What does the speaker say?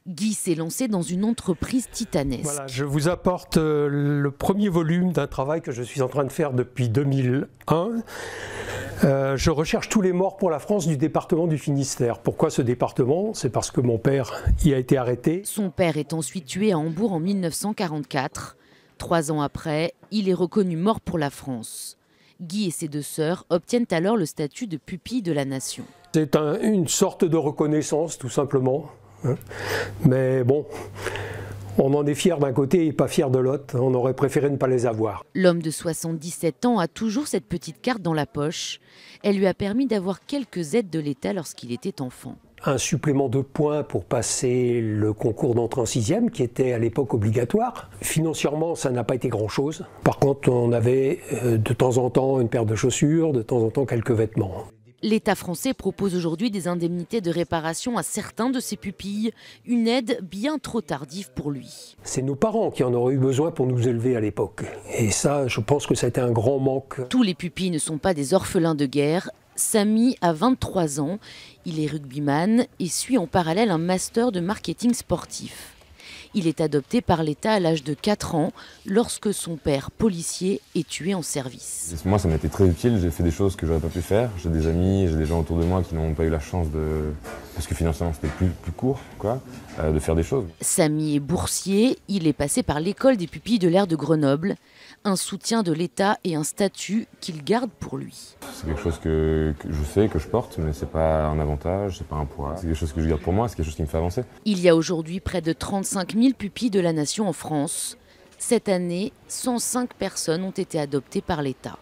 Guy s'est lancé dans une entreprise titanesque. Voilà, je vous apporte le premier volume d'un travail que je suis en train de faire depuis 2001. Je recherche tous les morts pour la France du département du Finistère. Pourquoi ce département? C'est parce que mon père y a été arrêté. Son père est ensuite tué à Hambourg en 1944. 3 ans après, il est reconnu mort pour la France. Guy et ses 2 sœurs obtiennent alors le statut de pupille de la nation. C'est une sorte de reconnaissance, tout simplement. Mais bon, on en est fier d'un côté et pas fier de l'autre. On aurait préféré ne pas les avoir. L'homme de 77 ans a toujours cette petite carte dans la poche. Elle lui a permis d'avoir quelques aides de l'État lorsqu'il était enfant. Un supplément de points pour passer le concours d'entrée en 6e, qui était à l'époque obligatoire. Financièrement, ça n'a pas été grand-chose. Par contre, on avait de temps en temps une paire de chaussures, de temps en temps quelques vêtements. L'État français propose aujourd'hui des indemnités de réparation à certains de ses pupilles, une aide bien trop tardive pour lui. C'est nos parents qui en auraient eu besoin pour nous élever à l'époque. Et ça, je pense que ça a été un grand manque. Tous les pupilles ne sont pas des orphelins de guerre. Samy a 23 ans, il est rugbyman et suit en parallèle un master de marketing sportif. Il est adopté par l'État à l'âge de 4 ans, lorsque son père, policier, est tué en service. Moi, ça m'a été très utile, j'ai fait des choses que j'aurais pas pu faire. J'ai des amis, j'ai des gens autour de moi qui n'ont pas eu la chance parce que financièrement c'était plus court, de faire des choses. Samy est boursier, il est passé par l'école des pupilles de l'air de Grenoble. Un soutien de l'État et un statut qu'il garde pour lui. C'est quelque chose que je fais, que je porte, mais c'est pas un avantage, c'est pas un poids. C'est quelque chose que je garde pour moi, c'est quelque chose qui me fait avancer. Il y a aujourd'hui près de 35 000 pupilles de la nation en France. Cette année, 105 personnes ont été adoptées par l'État.